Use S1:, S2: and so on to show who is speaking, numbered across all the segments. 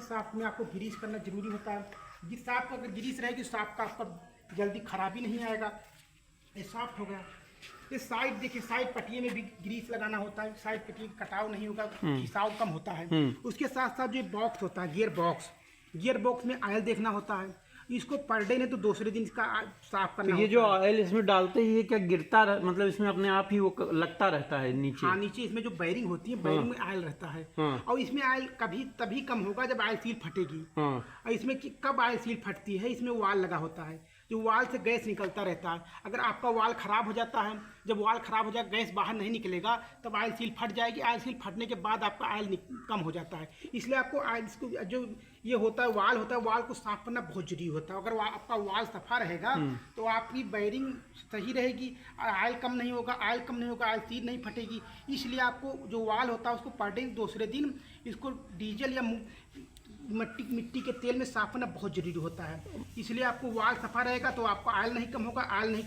S1: Soft में आपको Greece करना जरूरी होता है। जिस साफ्ट अगर ग्रीस रहेगी साफ्ट का आपका जल्दी खराबी नहीं आएगा। ये सॉफ्ट हो गया। ये साइड देखिए, साइड पट्टिए में भी ग्रीस लगाना होता है, साइड पट्टी कटाव नहीं होगा, खिंचाव कम होता है। उसके साथ साथ जो बॉक्स होता है गियर बॉक्स में ऑयल देखना होता है। इसको पर डे नहीं तो दूसरे दिन इसका साफ करना।
S2: तो ये जो ऑयल इसमें डालते ही क्या गिरता मतलब इसमें अपने आप ही वो लगता रहता है नीचे?
S1: हाँ, नीचे इसमें जो बैरिंग होती है, बैरिंग में ऑयल रहता है। और इसमें ऑयल कभी तभी कम होगा जब ऑयल सील फटेगी। और इसमें कब ऑयल सील फटती है, इसमें वाल लगा होता है, जो वाल से गैस निकलता रहता है। अगर आपका वाल खराब हो जाता है, जब वाल खराब हो जाए गैस बाहर नहीं निकलेगा तब ऑयल सील फट जाएगी। ऑयल सील फटने के बाद आपका ऑयल कम हो जाता है। इसलिए आपको ऑयल जो ये होता है वाल होता है, वाल को साफ करना बहुत जरूरी होता है। अगर आपका वाल सफा रहेगा तो आपकी बैरिंग सही रहेगी, ऑयल कम नहीं होगा, ऑयल सील नहीं फटेगी। इसलिए आपको जो वाल होता है उसको पर डे दूसरे दिन इसको डीजल या मिट्टी के तेल में साफ करना बहुत जरूरी होता है। इसलिए आपको वाल सफा रहेगा तो आपका ऑयल नहीं कम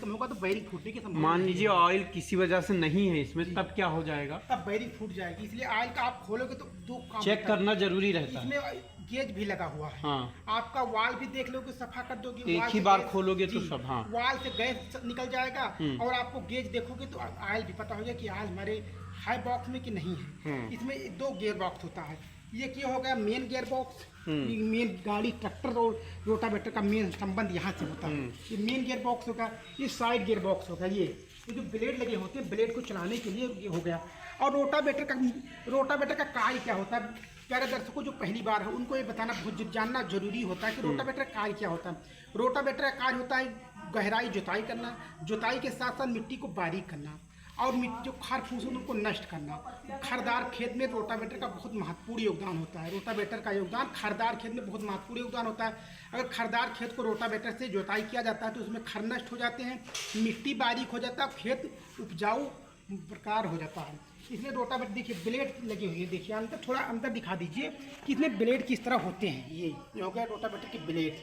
S1: होगा, तो बैरिंग फूटने की संभावना।
S2: मान लीजिए ऑयल किसी वजह से नहीं है इसमें, तब क्या हो जाएगा?
S1: तब बैरिंग फूट जाएगी। इसलिए ऑयल का आप खोलोगे तो दो काम
S2: चेक करना जरूरी रहता है।
S1: इसमें गेज भी लगा हुआ है।
S2: हाँ।
S1: आपका वाल भी देख लोगे, सफा कर दोगे,
S2: एक ही बार खोलोगे तो सब। हाँ,
S1: वाल से गैस निकल जाएगा। और आपको गेज देखोगे तो ऑयल भी पता हो जाएगा कि ऑयल हमारे हाई बॉक्स में कि नहीं है। इसमें दो गियर बॉक्स होता है। ये क्या हो गया मेन गियर बॉक्स, मेन गाड़ी ट्रैक्टर और रोटावेटर का मेन संबंध यहाँ से होता है। ये मेन गियर बॉक्स होगा। ये साइड गियर बॉक्स होगा। ये जो ब्लेड लगे होते हैं, ब्लेड को चलाने के लिए ये हो गया। और रोटावेटर का कार्य क्या होता है, प्यारे दर्शकों जो पहली बार है उनको ये बताना बहुत जानना जरूरी होता है कि रोटावेटर का कार्य क्या होता है। रोटावेटर का कार्य होता है गहराई जुताई करना, जुताई के साथ साथ मिट्टी को बारीक करना और जो खार फूस है उनको नष्ट करना। खरदार खेत में रोटावेटर का बहुत महत्वपूर्ण योगदान होता है। रोटावेटर का योगदान खरदार खेत में बहुत महत्वपूर्ण योगदान होता है। अगर खरदार खेत को रोटावेटर से जुताई किया जाता है तो उसमें खर नष्ट हो जाते हैं, मिट्टी बारीक हो जाता है, खेत उपजाऊ प्रकार हो जाता है। इसलिए रोटावेटर देखिए ब्लेड लगे हुए हैं। देखिए अंदर, थोड़ा अंदर दिखा दीजिए कि इसमें ब्लेड किस तरह होते हैं। ये हो गया रोटावेटर के ब्लेड।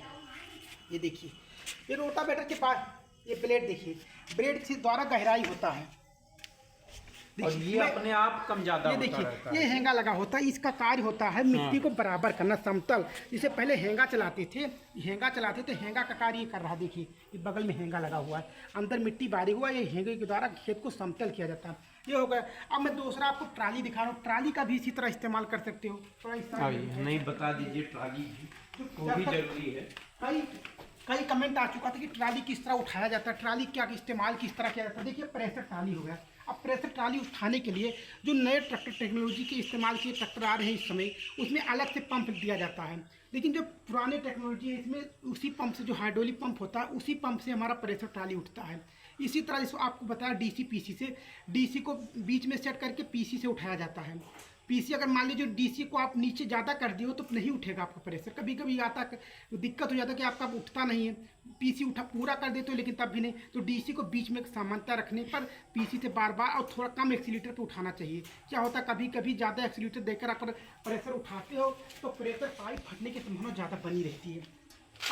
S1: ये देखिए, ये रोटावेटर के पास ये ब्लेड देखिए, ब्लेड से द्वारा गहराई होता है।
S2: और ये अपने आप कम ज्यादा
S1: ये देखिए, ये हेंगा लगा होता है। इसका कार्य होता है मिट्टी को बराबर करना, समतल। जिसे पहले हेंगा चलाते थे, हेंगा का कार्य ये कर रहा है। देखिए इस बगल में हेंगा लगा हुआ है, अंदर मिट्टी बारीक हुआ, ये हेंगे के द्वारा खेत को समतल किया जाता है। ये हो गया। अब मैं दूसरा आपको ट्राली दिखा रहा हूँ। ट्राली का भी इसी तरह इस्तेमाल कर सकते हो। थोड़ा
S2: नहीं बता दीजिए, ट्राली वो भी जरूरी है।
S1: कई कमेंट आ चुका था कि ट्राली किस तरह उठाया जाता है, ट्राली क्या इस्तेमाल किस तरह किया जाता है। देखिए प्रेशर ट्राली हो गया। अब प्रेशर ट्राली उठाने के लिए जो नए ट्रैक्टर टेक्नोलॉजी के इस्तेमाल किए ट्रैक्टर आ रहे हैं इस समय, उसमें अलग से पंप दिया जाता है। लेकिन जो पुराने टेक्नोलॉजी है इसमें उसी पंप से, जो हाइड्रोलिक पंप होता है, उसी पंप से हमारा प्रेशर ट्राली उठता है। इसी तरह जिसको आपको बताया डीसी पीसी से, डीसी को बीच में सेट करके पीसी से उठाया जाता है। पीसी अगर मान लीजिए डीसी को आप नीचे ज़्यादा कर दिए हो तो नहीं उठेगा आपका प्रेशर। कभी कभी आता दिक्कत हो जाता है कि आपका उठता नहीं है। पीसी उठा पूरा कर देते हो लेकिन तब भी नहीं, तो डीसी को बीच में समानता रखने पर पीसी से बार बार और थोड़ा कम एक्सीलेटर पे उठाना चाहिए। क्या होता है कभी कभी ज़्यादा एक्सीलेटर देकर अगर प्रेशर उठाते हो तो प्रेशर पाइप फटने की संभावना ज़्यादा बनी रहती है।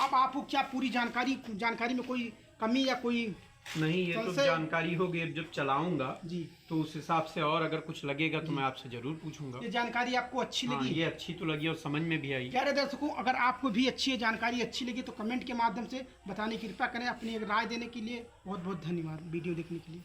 S1: अब आपको क्या पूरी जानकारी में कोई कमी या कोई
S2: नहीं? ये तो जानकारी होगी, अब जब चलाऊंगा
S1: जी
S2: तो उस हिसाब से, और अगर कुछ लगेगा तो मैं आपसे जरूर पूछूंगा।
S1: ये जानकारी आपको अच्छी लगी?
S2: ये अच्छी तो लगी और समझ में भी आई।
S1: प्यारे दर्शकों, अगर आपको भी जानकारी अच्छी लगी तो कमेंट के माध्यम से बताने की कृपा करें। अपनी राय देने के लिए बहुत बहुत धन्यवाद वीडियो देखने के लिए।